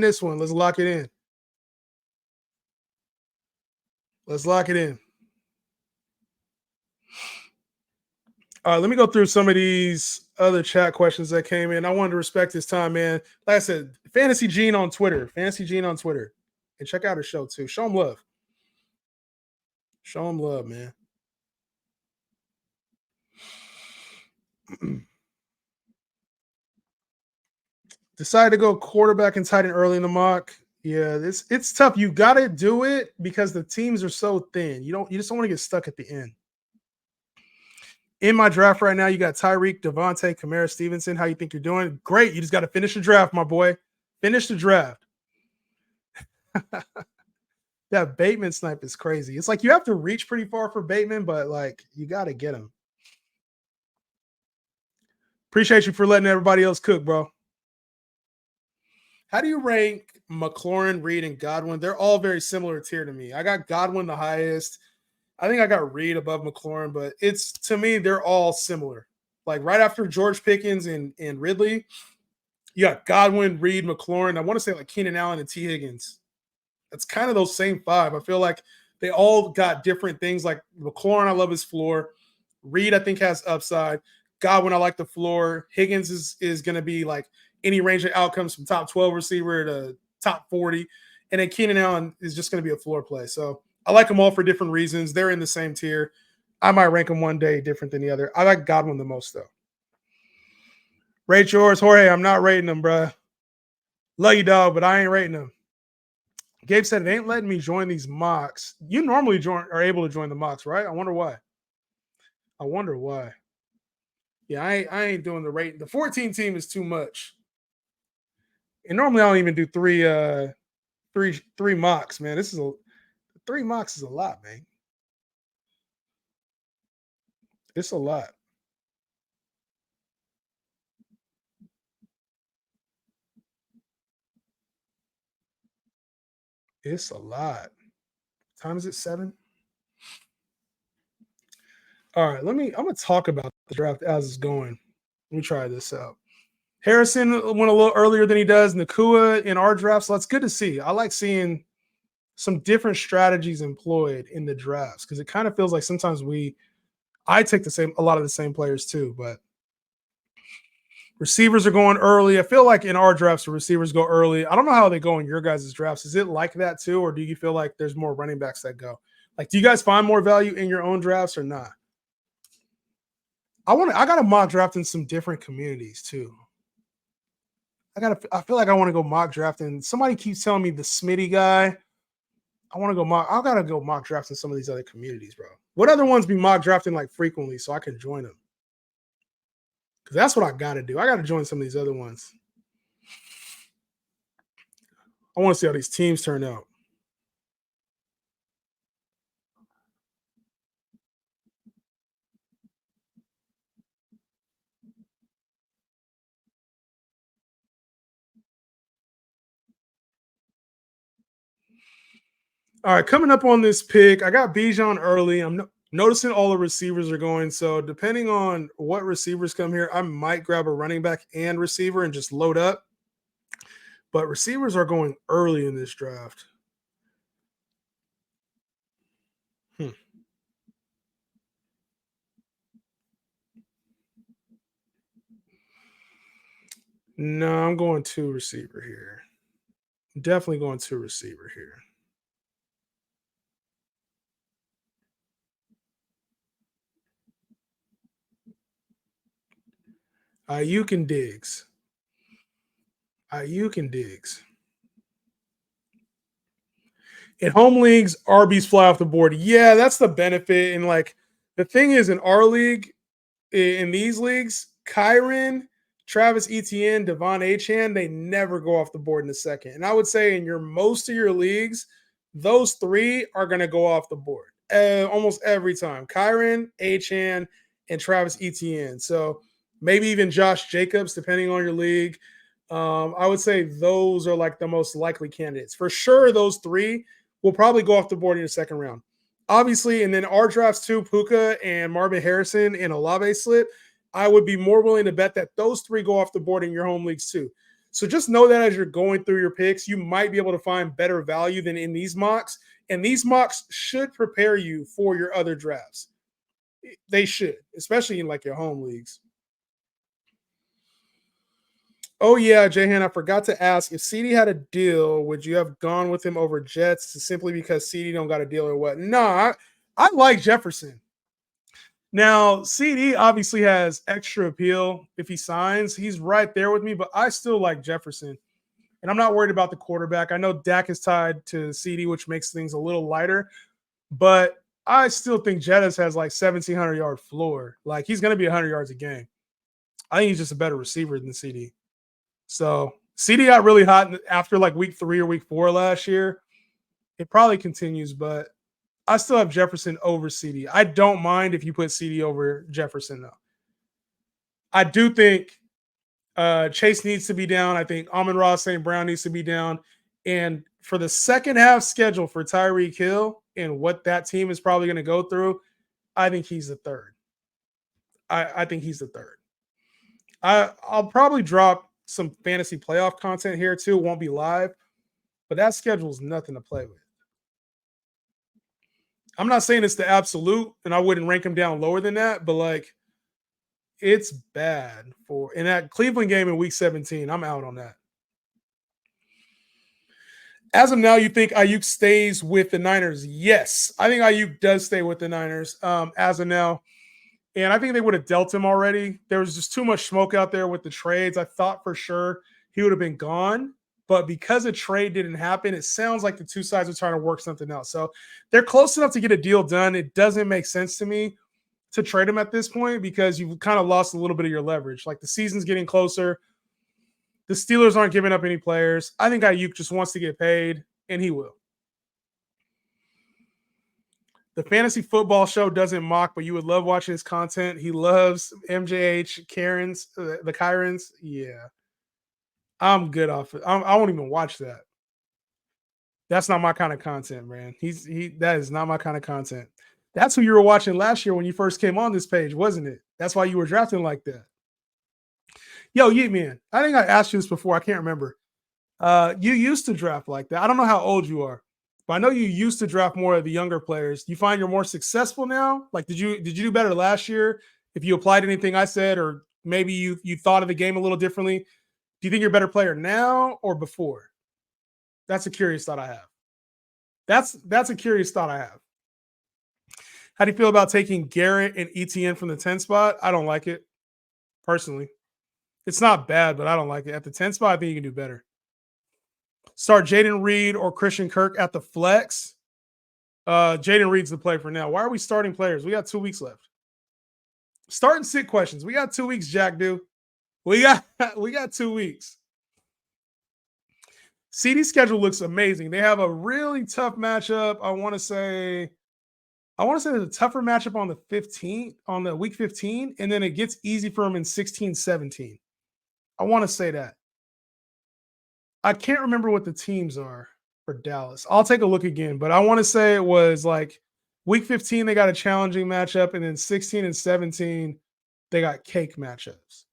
this one. Let's lock it in. Let's lock it in. All right, let me go through some of these other chat questions that came in. I wanted to respect his time, man. Like I said, Fantasy Gene on Twitter. Fantasy Gene on Twitter. And check out his show too. Show him love. Show him love, man. Decided to go quarterback and tight end early in the mock. Yeah, it's tough. You got to do it because the teams are so thin. You just don't want to get stuck at the end. In my draft right now, you got Tyreek, Devontae, Kamara, Stevenson. How you think you're doing? Great. You just got to finish the draft, my boy. Finish the draft. That Bateman snipe is crazy. It's like you have to reach pretty far for Bateman, but like you got to get him. Appreciate you for letting everybody else cook, bro. How do you rank McLaurin, Reed, and Godwin? They're all very similar tier to me. I got Godwin the highest. I think I got Reed above McLaurin, but it's to me, they're all similar. Like right after George Pickens and Ridley, you got Godwin, Reed, McLaurin. I want to say like Keenan Allen and T. Higgins. It's kind of those same five. I feel like they all got different things. Like McLaurin, I love his floor. Reed, I think, has upside. Godwin, I like the floor. Higgins is going to be like any range of outcomes from top 12 receiver to top 40. And then Keenan Allen is just going to be a floor play. So I like them all for different reasons. They're in the same tier. I might rank them one day different than the other. I like Godwin the most, though. Rate yours. Jorge, I'm not rating them, bro. Love you, dog, but I ain't rating them. Gabe said it ain't letting me join these mocks. You normally are able to join the mocks, right? I wonder why. Yeah, I ain't doing the rating. The 14 team is too much. And normally I don't even do three mocks, man. 3 mocks is a lot, man. It's a lot. It's a lot. What time is it? 7? All right, I'm gonna talk about the draft as it's going. Let me try this out. Harrison went a little earlier than he does. Nakua in our drafts. So that's good to see. I like seeing some different strategies employed in the drafts because it kind of feels like sometimes I take a lot of the same players too, but receivers are going early. I feel like in our drafts, the receivers go early. I don't know how they go in your guys' drafts. Is it like that too, or do you feel like there's more running backs that go? Like, do you guys find more value in your own drafts or not? I got to mock draft in some different communities too. I feel like I want to go mock drafting. Somebody keeps telling me the Smitty guy. I got to go mock draft in some of these other communities, bro. What other ones be mock drafting like frequently so I can join them? Because that's what I got to do. I got to join some of these other ones. I want to see how these teams turn out. All right, coming up on this pick, I got Bijan early. I'm noticing all the receivers are going. So depending on what receivers come here, I might grab a running back and receiver and just load up. But receivers are going early in this draft. No, I'm going 2 receiver here. Definitely going 2 receiver here. Ayuk and Diggs. In home leagues, RBs fly off the board. Yeah, that's the benefit. And like the thing is, in our league, in these leagues, Kyron, Travis Etienne, Devon Achane, they never go off the board in the second. And I would say in most of your leagues, those 3 are going to go off the board almost every time. Kyron, Achane, and Travis Etienne. So maybe even Josh Jacobs, depending on your league. I would say those are like the most likely candidates. For sure, those 3 will probably go off the board in the second round. Obviously, and then our drafts too, Puka and Marvin Harrison and Olave slip, I would be more willing to bet that those 3 go off the board in your home leagues too. So just know that as you're going through your picks, you might be able to find better value than in these mocks. And these mocks should prepare you for your other drafts. They should, especially in like your home leagues. Oh yeah, Jahan, I forgot to ask if CD had a deal, would you have gone with him over Jets simply because CD don't got a deal or what? No, I like Jefferson. Now, CD obviously has extra appeal if he signs. He's right there with me, but I still like Jefferson. And I'm not worried about the quarterback. I know Dak is tied to CD, which makes things a little lighter, but I still think Jettis has like 1,700-yard floor. Like he's going to be 100 yards a game. I think he's just a better receiver than CD. So CD got really hot after like week 3 or week 4 last year. It probably continues, but I still have Jefferson over CD. I don't mind if you put CD over Jefferson, though. I do think Chase needs to be down. I think Amon-Ra St. Brown needs to be down. And for the second half schedule for Tyreek Hill and what that team is probably going to go through, I think he's the third. I think he's the third. I'll probably drop some fantasy playoff content here too. It won't be live, but that schedule is nothing to play with. I'm not saying it's the absolute, and I wouldn't rank him down lower than that, but like it's bad for in that Cleveland game in week 17. I'm out on that. As of now, you think Ayuk stays with the Niners? Yes, I think Ayuk does stay with the Niners as of now. And I think they would have dealt him already. There was just too much smoke out there with the trades. I thought for sure he would have been gone. But because a trade didn't happen, it sounds like the two sides are trying to work something out. So they're close enough to get a deal done. It doesn't make sense to me to trade him at this point because you've kind of lost a little bit of your leverage. Like the season's getting closer. The Steelers aren't giving up any players. I think Ayuk just wants to get paid, and he will. The fantasy football show doesn't mock, but you would love watching his content. He loves MJH, Karen's, the Kyrens. Yeah. I'm good off it. I won't even watch that. That's not my kind of content, man. That is not my kind of content. That's who you were watching last year when you first came on this page, wasn't it? That's why you were drafting like that. Yo, Yeet Man, I think I asked you this before. I can't remember. You used to draft like that. I don't know how old you are, but I know you used to draft more of the younger players. Do you find you're more successful now? Like, did you do better last year? If you applied anything I said, or maybe you thought of the game a little differently, do you think you're a better player now or before? That's a curious thought I have. That's a curious thought I have. How do you feel about taking Garrett and ETN from the 10 spot? I don't like it, personally. It's not bad, but I don't like it. At the 10 spot, I think you can do better. Start Jaden Reed or Christian Kirk at the flex. Jaden Reed's the play for now. Why are we starting players? We got 2 weeks left. Start and sit questions. We got 2 weeks, Jack Do. We got 2 weeks. CD schedule looks amazing. They have a really tough matchup. I want to say there's a tougher matchup on the 15th, on the week 15, and then it gets easy for them in 16, 17. I want to say that. I can't remember what the teams are for Dallas. I'll take a look again, but I want to say it was like week 15, they got a challenging matchup, and then 16 and 17, they got cake matchups.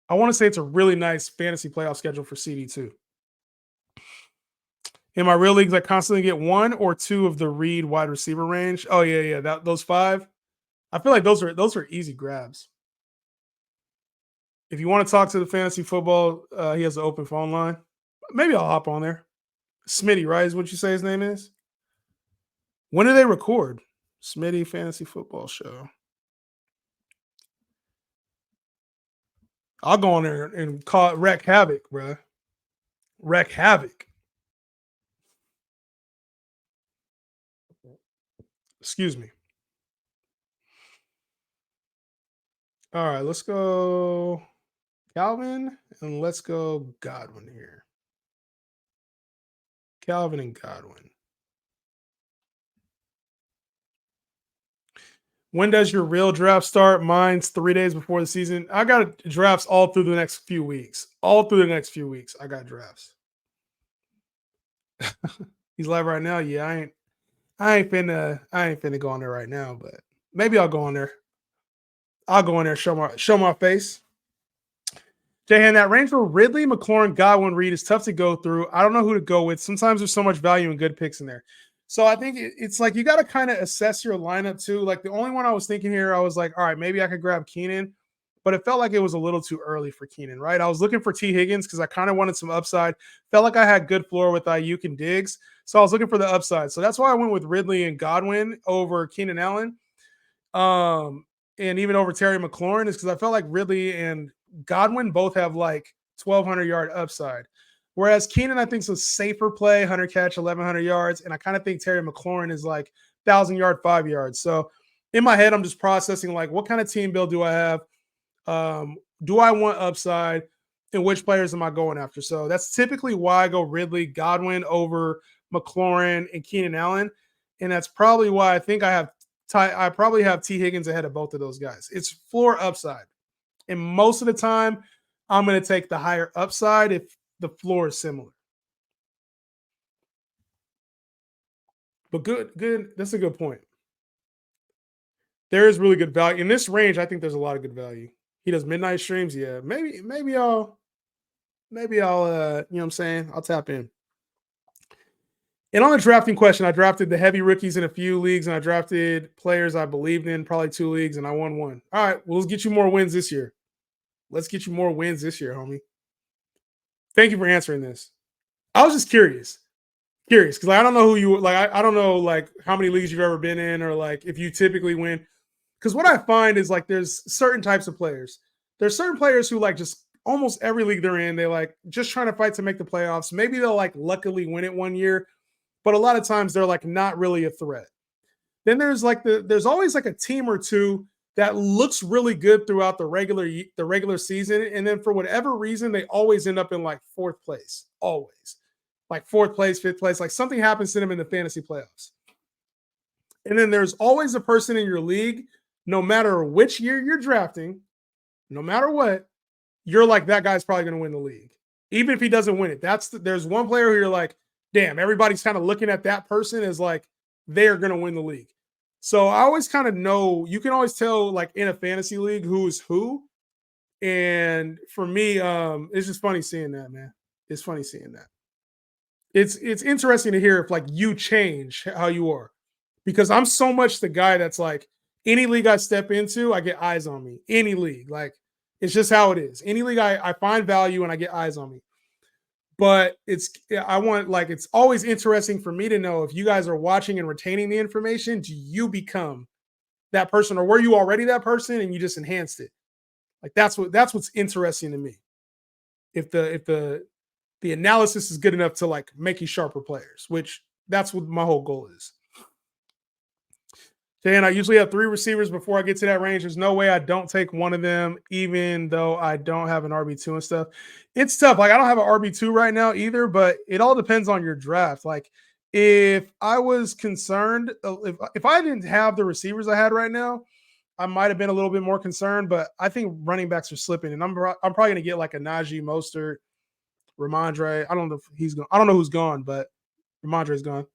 I want to say it's a really nice fantasy playoff schedule for CD too. In my real leagues, I constantly get 1 or 2 of the Reed wide receiver range. Oh yeah. Those 5. I feel like those are easy grabs. If you want to talk to the fantasy football, he has an open phone line. Maybe I'll hop on there. Smitty, right? Is what you say his name is? When do they record? Smitty Fantasy Football Show. I'll go on there and call it Wreck Havoc, bro. Wreck Havoc. Excuse me. All right, let's go Calvin and let's go Godwin here. Calvin and Godwin. When does your real draft start? Mine's 3 days before the season. I got drafts all through the next few weeks. All through the next few weeks, I got drafts. He's live right now. Yeah, I ain't finna go on there right now, but maybe I'll go on there. I'll go in there, show my face. Jahan, that range for Ridley, McLaurin, Godwin, Reed is tough to go through. I don't know who to go with. Sometimes there's so much value and good picks in there. So I think it's like you got to kind of assess your lineup too. Like the only one I was thinking here, I was like, all right, maybe I could grab Keenan, but it felt like it was a little too early for Keenan, right? I was looking for T. Higgins because I kind of wanted some upside. Felt like I had good floor with Ayuk and Diggs. So I was looking for the upside. So that's why I went with Ridley and Godwin over Keenan Allen. And even over Terry McLaurin is because I felt like Ridley and Godwin both have like 1,200-yard upside. Whereas Keenan, I think, is a safer play, 100 catch, 1,100 yards. And I kind of think Terry McLaurin is like 1,000-yard, 5 yards. So in my head, I'm just processing like, what kind of team build do I have? Do I want upside? And which players am I going after? So that's typically why I go Ridley, Godwin over McLaurin and Keenan Allen. And that's probably why I think I probably have T. Higgins ahead of both of those guys. It's floor upside. And most of the time, I'm going to take the higher upside if the floor is similar. But good. That's a good point. There is really good value. In this range, I think there's a lot of good value. He does midnight streams. Yeah. Maybe I'll you know what I'm saying? I'll tap in. And on the drafting question, I drafted the heavy rookies in a few leagues, and I drafted players I believed in, probably 2 leagues, and I won 1. All right, well, let's get you more wins this year. Let's get you more wins this year, homie. Thank you for answering this. I was just curious because like, I don't know who you like. I don't know like how many leagues you've ever been in, or like if you typically win. Because what I find is like there's certain types of players. There's certain players who like just almost every league they're in, they like just trying to fight to make the playoffs. Maybe they'll like luckily win it one year, but a lot of times they're like not really a threat. Then there's like there's always like a team or two that looks really good throughout the regular season, and then for whatever reason they always end up in like 4th place, always like 4th place, 5th place, like something happens to them in the fantasy playoffs. And then there's always a person in your league, no matter which year you're drafting, no matter what, you're like that guy's probably going to win the league, even if he doesn't win it. There's one player who you're like, damn, everybody's kind of looking at that person as like they're going to win the league. So I always kind of know, you can always tell like in a fantasy league who's who. And for me, it's just funny seeing that, man. It's funny seeing that. It's interesting to hear if like you change how you are, because I'm so much the guy that's like any league I step into, I get eyes on me. Any league, like it's just how it is. Any league I find value and I get eyes on me. But it's always interesting for me to know if you guys are watching and retaining the information, do you become that person, or were you already that person and you just enhanced it? Like that's what's interesting to me. If the analysis is good enough to like make you sharper players, which that's what my whole goal is. Dan, I usually have 3 receivers before I get to that range. There's no way I don't take one of them, even though I don't have an RB2 and stuff. It's tough. Like, I don't have an RB2 right now either, but it all depends on your draft. Like, if I was concerned, if I didn't have the receivers I had right now, I might have been a little bit more concerned, but I think running backs are slipping, and I'm probably going to get like a Najee, Mostert, Ramondre. I don't know if he's gone. I don't know who's gone, but Ramondre's gone.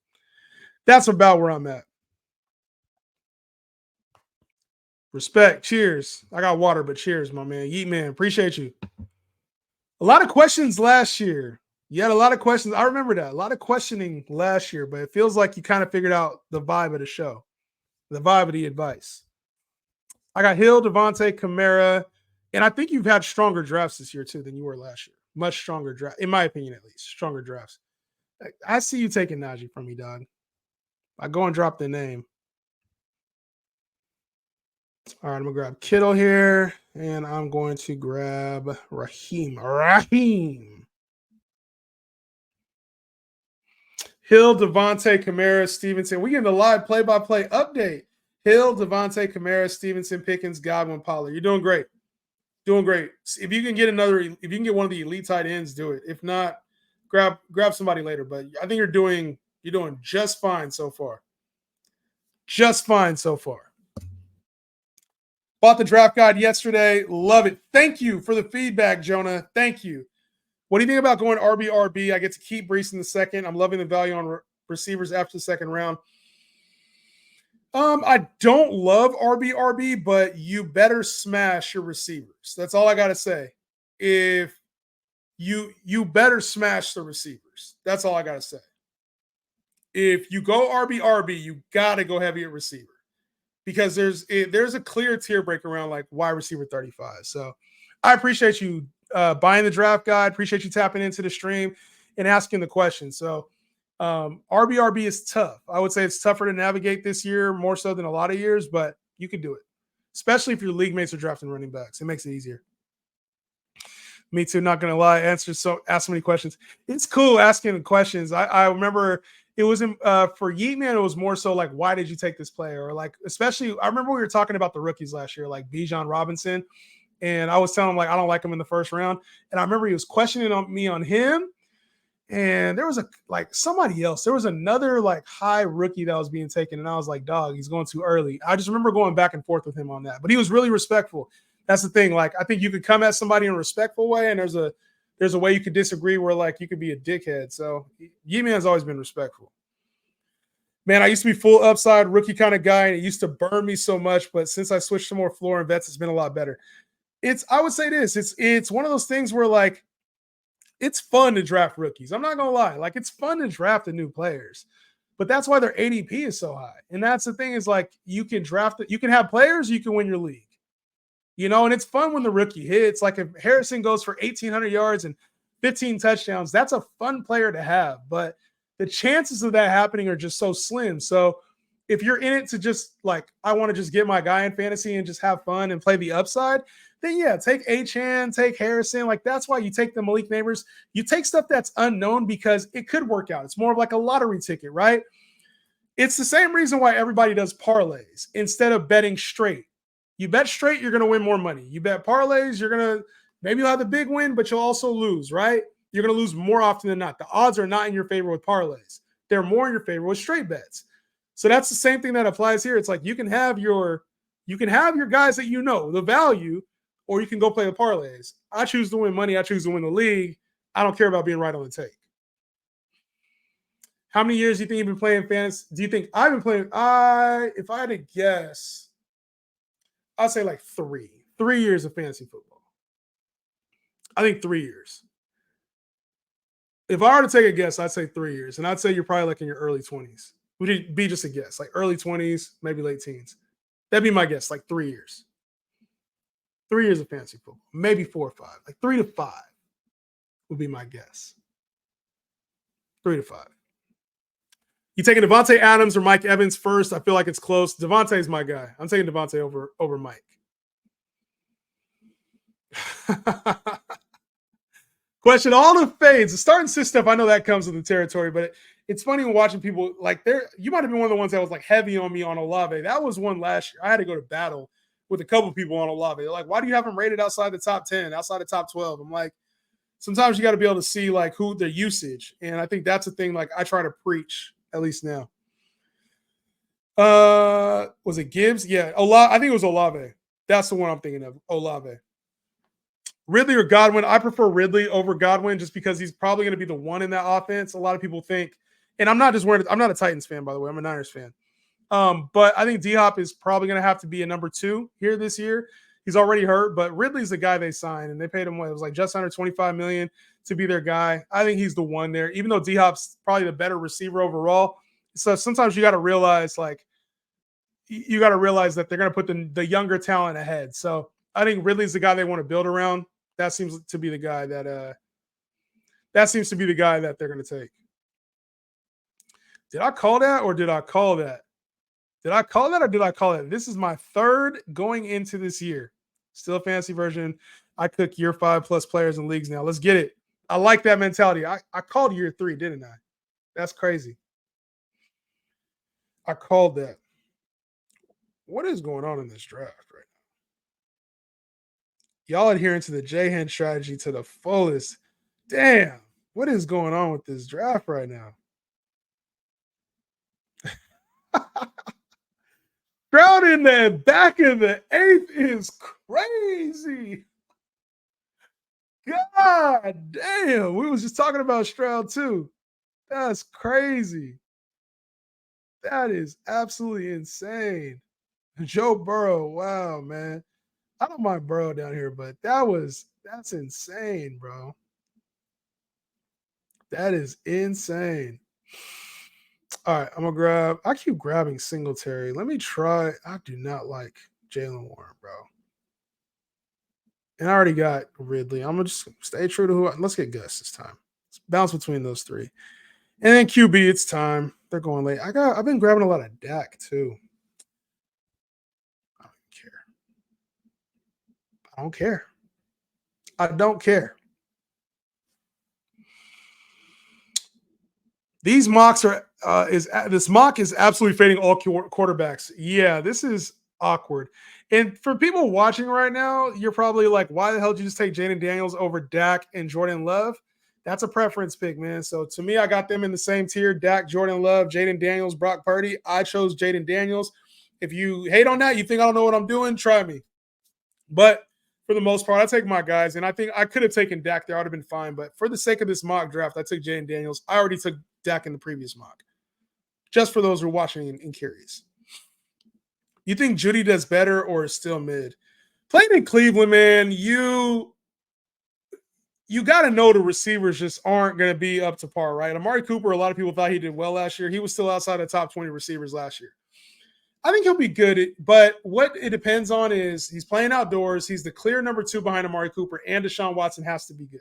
That's about where I'm at. Respect. Cheers. I got water, but cheers, my man. Yeet man. Appreciate you. A lot of questions last year. You had a lot of questions. I remember that. A lot of questioning last year, but it feels like you kind of figured out the vibe of the show, the vibe of the advice. I got Hill, Devontae, Kamara, and I think you've had stronger drafts this year too than you were last year. Much stronger draft, in my opinion, at least. Stronger drafts. I see you taking Najee from me, dog. I go and drop the name. All right, I'm going to grab Kittle here, and I'm going to grab Raheem. Hill, Devontae, Kamara, Stevenson. We getting a live play-by-play update. Hill, Devontae, Kamara, Stevenson, Pickens, Godwin, Pollard. You're doing great. Doing great. If you can get one of the elite tight ends, do it. If not, grab somebody later. But I think you're doing just fine so far. Just fine so far. Bought the draft guide yesterday. Love it. Thank you for the feedback, Jonah. Thank you. What do you think about going RB? I get to keep Breece in the second. I'm loving the value on receivers after the second round. I don't love RB, but you better smash your receivers. That's all I got to say. if you better smash the receivers. That's all I gotta say. If you go RB, you gotta go heavy at receiver because there's a clear tier break around like wide receiver 35. So I appreciate you buying the draft guide. Appreciate you tapping into the stream and asking the question. So RB is tough. I would say it's tougher to navigate this year more so than a lot of years, but you can do it, especially if your league mates are drafting running backs. It makes it easier. Me too. Not gonna lie. Ask so many questions. It's cool asking the questions. I remember it wasn't for Yeetman. It was more so like, why did you take this player? Or like, especially, I remember we were talking about the rookies last year, like Bijan Robinson, and I was telling him like I don't like him in the first round. And I remember he was questioning me on him. And there was somebody else. There was another like high rookie that was being taken, and I was like, dog, he's going too early. I just remember going back and forth with him on that. But he was really respectful. That's the thing. Like, I think you could come at somebody in a respectful way, and there's a way you could disagree where like you could be a dickhead. So Yeeman's always been respectful. Man, I used to be full upside rookie kind of guy, and it used to burn me so much. But since I switched to more floor and vets, it's been a lot better. I would say this. It's one of those things where like it's fun to draft rookies. I'm not gonna lie. Like, it's fun to draft the new players, but that's why their ADP is so high. And that's the thing is like you can draft it, you can have players, you can win your league. And it's fun when the rookie hits. Like if Harrison goes for 1,800 yards and 15 touchdowns, that's a fun player to have. But the chances of that happening are just so slim. So if you're in it to just like, I want to just get my guy in fantasy and just have fun and play the upside, then yeah, take Achane, take Harrison. Like that's why you take the Malik Neighbors. You take stuff that's unknown because it could work out. It's more of like a lottery ticket, right? It's the same reason why everybody does parlays instead of betting straight. You bet straight, you're going to win more money. You bet parlays, maybe you'll have the big win, but you'll also lose, right? You're going to lose more often than not. The odds are not in your favor with parlays. They're more in your favor with straight bets. So that's the same thing that applies here. It's like you can have your guys that the value, or you can go play the parlays. I choose to win money. I choose to win the league. I don't care about being right on the take. How many years do you think you've been playing fantasy? Do you think I've been playing? If I had to guess, I'd say like 3 years of fantasy football. I think 3 years. If I were to take a guess, I'd say 3 years. And I'd say you're probably like in your early 20s. Would it be just a guess? Like early 20s, maybe late teens. That'd be my guess, like 3 years. 3 years of fantasy football. Maybe 4 or 5. Like 3 to 5 would be my guess. 3 to 5. You taking Devontae Adams or Mike Evans first? I feel like it's close. Devontae's my guy. I'm taking Devontae over Mike. Question: all the fades, the start and sit stuff. I know that comes with the territory, but it's funny when watching people like you might have been one of the ones that was like heavy on me on Olave. That was one last year. I had to go to battle with a couple people on Olave. They're like, why do you have him rated outside the top 10, outside the top 12? I'm like, sometimes you got to be able to see like who their usage, and I think that's a thing. Like I try to preach at least now. Was it Gibbs? Yeah, Olave. I think it was Olave. That's the one I'm thinking of. Olave. Ridley or Godwin? I prefer Ridley over Godwin just because he's probably going to be the one in that offense. A lot of people think, and I'm not a Titans fan, by the way. I'm a Niners fan. But I think D-Hop is probably going to have to be a number 2 here this year. He's already hurt, but Ridley's the guy they signed, and they paid him what? It was like just under $25 million to be their guy. I think he's the one there, even though D-Hop's probably the better receiver overall. So sometimes you got to realize, like, you got to realize that they're going to put the younger talent ahead. So I think Ridley's the guy they want to build around. That seems to be the guy that they're going to take. Did I call that or did I call that? Did I call that or did I call it? This is my 3rd going into this year. Still a fantasy version. I cook year 5+ players in leagues now. Let's get it. I like that mentality. I called year 3, didn't I? That's crazy. I called that. What is going on in this draft right now? Y'all adhering to the J-Hen strategy to the fullest. Damn. What is going on with this draft right now? Stroud in the back of the 8th is crazy. God damn. We was just talking about Stroud too. That's crazy. That is absolutely insane. Joe Burrow. Wow, man. I don't mind Burrow down here, but that was That's insane, bro. That is insane. All right, I'm gonna grab. I keep grabbing Singletary. Let me try. I do not like Jalen Warren, bro. And I already got Ridley. I'm gonna just stay true to who. Let's get Gus this time. Let's bounce between those three. And then QB, it's time. They're going late. I've been grabbing a lot of Dak too. I don't care. I don't care. I don't care. These mocks are this mock is absolutely fading all quarterbacks. Yeah, this is awkward. And for people watching right now, you're probably like, why the hell did you just take Jaden Daniels over Dak and Jordan Love? That's a preference pick, man. So to me, I got them in the same tier: Dak, Jordan Love, Jaden Daniels, Brock Purdy. I chose Jaden Daniels. If you hate on that, you think I don't know what I'm doing, try me. But for the most part, I take my guys, and I think I could have taken Dak there. I would have been fine. But for the sake of this mock draft, I took Jaden Daniels. I already took Dak in the previous mock. Just for those who are watching and curious. You think Judy does better or is still mid? Playing in Cleveland, man, you got to know the receivers just aren't going to be up to par, right? Amari Cooper, a lot of people thought he did well last year. He was still outside the top 20 receivers last year. I think he'll be good, but what it depends on is he's playing outdoors. He's the clear number 2 behind Amari Cooper, and Deshaun Watson has to be good.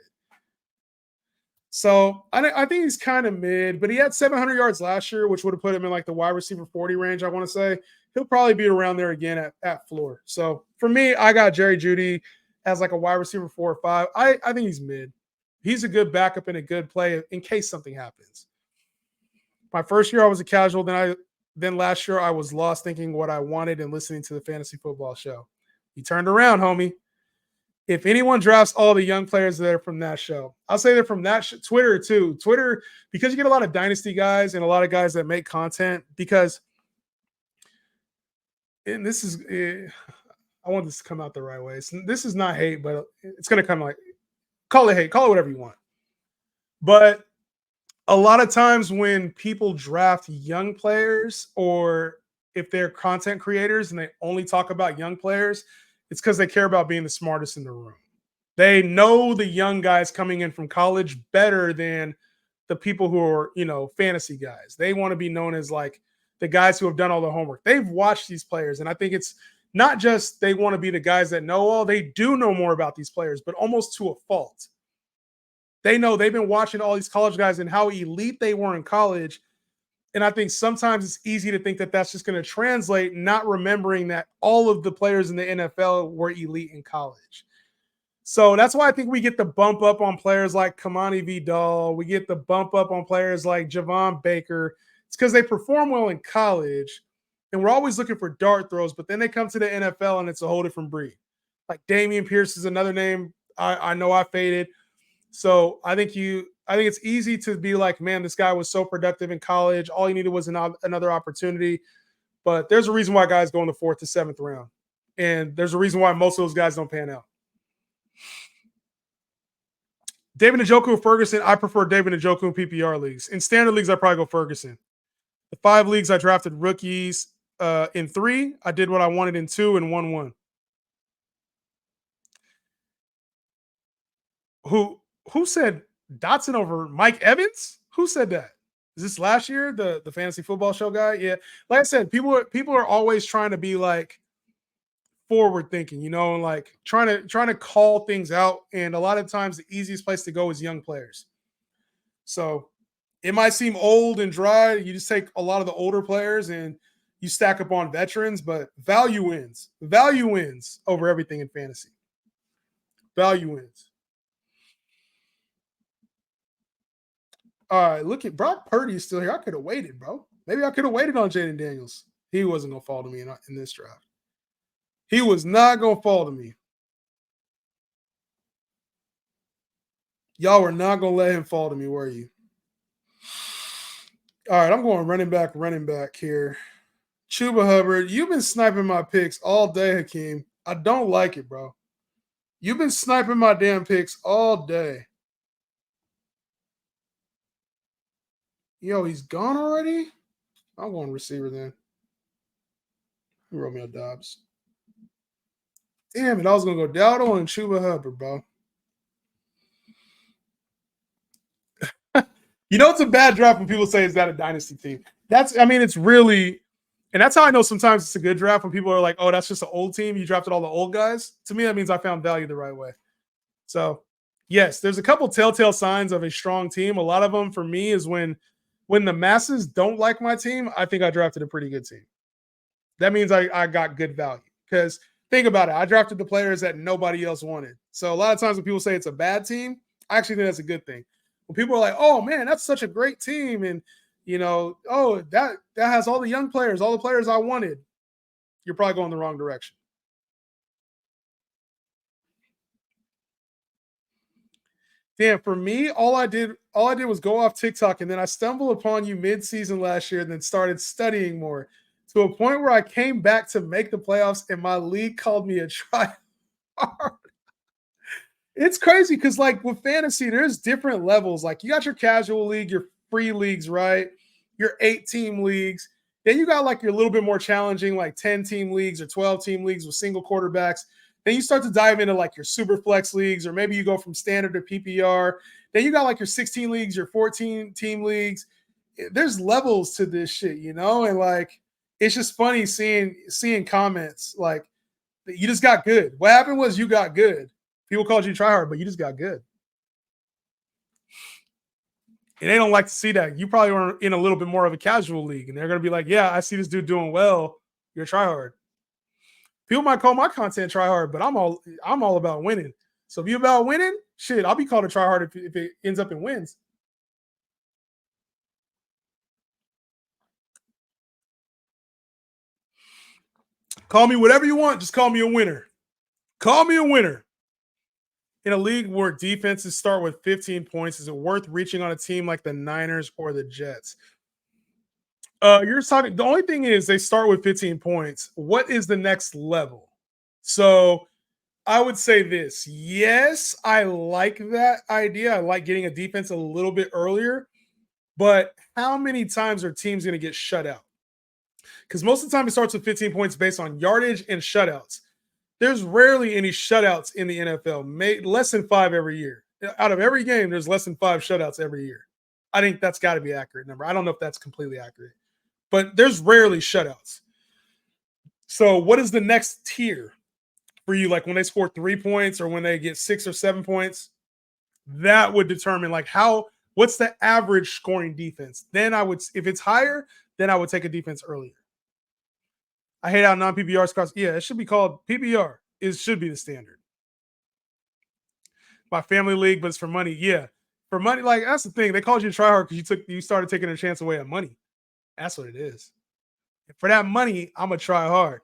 So I think he's kind of mid, but he had 700 yards last year, which would have put him in like the wide receiver 40 range, I want to say. He'll probably be around there again at floor. So for me, I got Jerry Jeudy as like a wide receiver 4 or 5. I think he's mid. He's a good backup and a good play in case something happens. My first year, I was a casual. Then last year, I was lost thinking what I wanted and listening to the fantasy football show. You turned around, homie. If anyone drafts all the young players that are from that show, I'll say they're from that Twitter too. Twitter, because you get a lot of dynasty guys and a lot of guys that make content. Because, and this is, I want this to come out the right way. This is not hate, but it's going to come like, call it hate, call it whatever you want. But a lot of times when people draft young players, or if they're content creators and they only talk about young players, it's because they care about being the smartest in the room. They know the young guys coming in from college better than the people who are, fantasy guys. They want to be known as like the guys who have done all the homework. They've watched these players. And I think it's not just they want to be the guys that know all, they do know more about these players, but almost to a fault. They know they've been watching all these college guys and how elite they were in college. And I think sometimes it's easy to think that that's just going to translate, not remembering that all of the players in the NFL were elite in college. So that's why I think we get the bump up on players like Kamani Vidal. We get the bump up on players like Javon Baker. It's because they perform well in college, and we're always looking for dart throws, but then they come to the NFL and it's a whole different breed. Like Dameon Pierce is another name I know I faded. So I think it's easy to be like, man, this guy was so productive in college. All he needed was another opportunity. But there's a reason why guys go in the 4th to 7th round. And there's a reason why most of those guys don't pan out. David Njoku, Ferguson. I prefer David Njoku in PPR leagues. In standard leagues, I probably go Ferguson. The 5 leagues, I drafted rookies. In 3, I did what I wanted in 2 and 1-1. Who said Dotson over Mike Evans? Who said that? Is this last year, the fantasy football show guy? Yeah. Like I said, people are always trying to be like forward thinking, and like trying to call things out. And a lot of times the easiest place to go is young players. So it might seem old and dry. You just take a lot of the older players and you stack up on veterans, but value wins. Value wins over everything in fantasy. Value wins. All right, look at Brock Purdy is still here. I could have waited, bro. Maybe I could have waited on Jaden Daniels. He wasn't going to fall to me in this draft. He was not going to fall to me. Y'all were not going to let him fall to me, were you? All right, I'm going running back here. Chuba Hubbard, you've been sniping my picks all day, Hakeem. I don't like it, bro. You've been sniping my damn picks all day. Yo, he's gone already? I'm going receiver then. Romeo Dobbs. Damn it, I was going to go Dowdle and Chuba Hubbard, bro. You know, it's a bad draft when people say, is that a dynasty team? I mean, it's really, and that's how I know sometimes it's a good draft when people are like, oh, that's just an old team. You drafted all the old guys. To me, that means I found value the right way. So, yes, there's a couple telltale signs of a strong team. A lot of them for me is when the masses don't like my team, I think I drafted a pretty good team. That means I got good value. Because think about it, I drafted the players that nobody else wanted. So a lot of times when people say it's a bad team, I actually think that's a good thing. When people are like, "Oh man, that's such a great team," and oh that has all the young players, all the players I wanted, you're probably going the wrong direction. Damn, for me, all I did was go off TikTok, and then I stumbled upon you mid-season last year, and then started studying more to a point where I came back to make the playoffs, and my league called me a try. It's crazy because like with fantasy, there's different levels. Like you got your casual league, your free leagues, right? Your 8-team leagues. Then you got like your little bit more challenging, like 10-team leagues or 12-team leagues with single quarterbacks. Then you start to dive into like your super flex leagues, or maybe you go from standard to PPR. Then you got like your 16 leagues, your 14-team leagues. There's levels to this shit, and like it's just funny seeing comments like you just got good. What happened was you got good. People called you try hard, but you just got good. And they don't like to see that. You probably were in a little bit more of a casual league, and they're going to be like, yeah, I see this dude doing well. You're try hard. People might call my content try hard, but I'm all about winning. So if you're about winning, shit, I'll be called a try hard if it ends up in wins. Call me whatever you want. Just call me a winner. Call me a winner. In a league where defenses start with 15 points, is it worth reaching on a team like the Niners or the Jets? You're talking. The only thing is they start with 15 points. What is the next level? So I would say this. Yes, I like that idea. I like getting a defense a little bit earlier. But how many times are teams going to get shut out? Because most of the time it starts with 15 points based on yardage and shutouts. There's rarely any shutouts in the NFL. Less than 5 every year. Out of every game, there's less than 5 shutouts every year. I think that's got to be an accurate number. I don't know if that's completely accurate, but there's rarely shutouts. So what is the next tier for you? Like when they score 3 points or when they get 6 or 7 points, that would determine like what's the average scoring defense. Then if it's higher, then I would take a defense earlier. I hate how non-PPR scores. Yeah, it should be called PPR. It should be the standard. My family league, but it's for money. Yeah, for money. Like that's the thing. They called you try hard because you started taking a chance away at money. That's what it is. And for that money, I'm gonna try hard.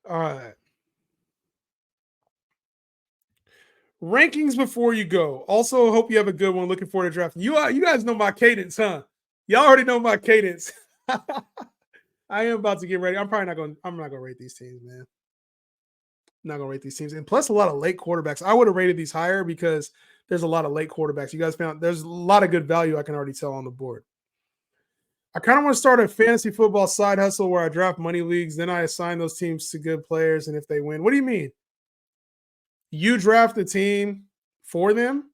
All right. Rankings before you go. Also, hope you have a good one. Looking forward to drafting. You guys know my cadence, huh? Y'all already know my cadence. I am about to get ready. I'm not gonna rate these teams, man. I'm not gonna rate these teams. And plus a lot of late quarterbacks. I would have rated these higher because there's a lot of late quarterbacks. You guys found there's a lot of good value I can already tell on the board. I kind of want to start a fantasy football side hustle where I draft money leagues, then I assign those teams to good players, and if they win, what do you mean? You draft the team for them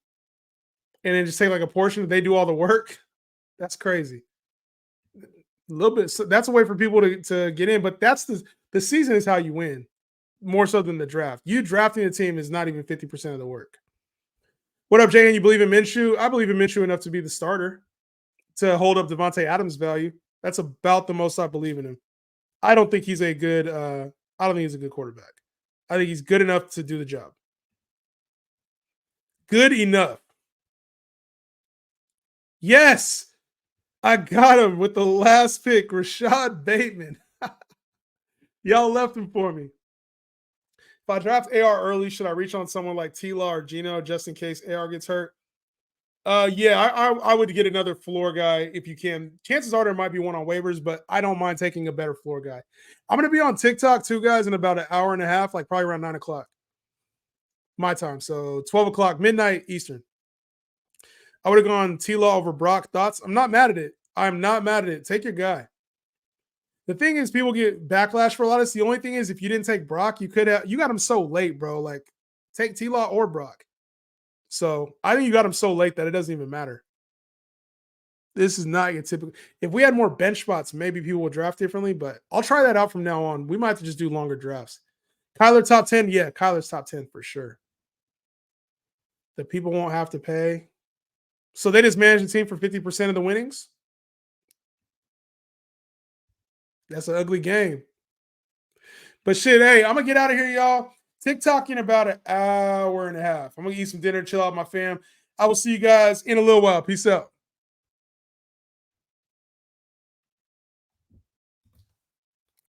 and then just take like a portion, they do all the work? That's crazy. A little bit. So that's a way for people to get in, but that's the season is how you win more so than the draft. You drafting a team is not even 50% of the work. What up, Jay? And you believe in Minshew? I believe in Minshew enough to be the starter to hold up Devontae Adams' value. That's about the most I believe in him. I don't think he's a good. I don't think he's a good quarterback. I think he's good enough to do the job. Good enough. Yes, I got him with the last pick, Rashad Bateman. Y'all left him for me. If I draft AR early, should I reach on someone like Tila or Gino just in case AR gets hurt? Yeah, I would get another floor guy if you can. Chances are there might be one on waivers, but I don't mind taking a better floor guy. I'm gonna be on TikTok too, guys, in about an hour and a half, like probably around 9 o'clock my time. So 12 o'clock, midnight Eastern. I would have gone T-Law over Brock. Thoughts? I'm not mad at it. I'm not mad at it. Take your guy. The thing is, people get backlash for a lot of this. The only thing is, if you didn't take Brock, you got him so late, bro. Like, take T-Law or Brock. So I think you got him so late that it doesn't even matter. This is not your typical. If we had more bench spots, maybe people would draft differently, but I'll try that out from now on. We might have to just do longer drafts. Kyler top 10. Yeah, Kyler's top 10 for sure. The people won't have to pay. So they just manage the team for 50% of the winnings? That's an ugly game. But shit, hey, I'm gonna get out of here, y'all. TikTok in about an hour and a half. I'm gonna eat some dinner, chill out with my fam. I will see you guys in a little while. Peace out.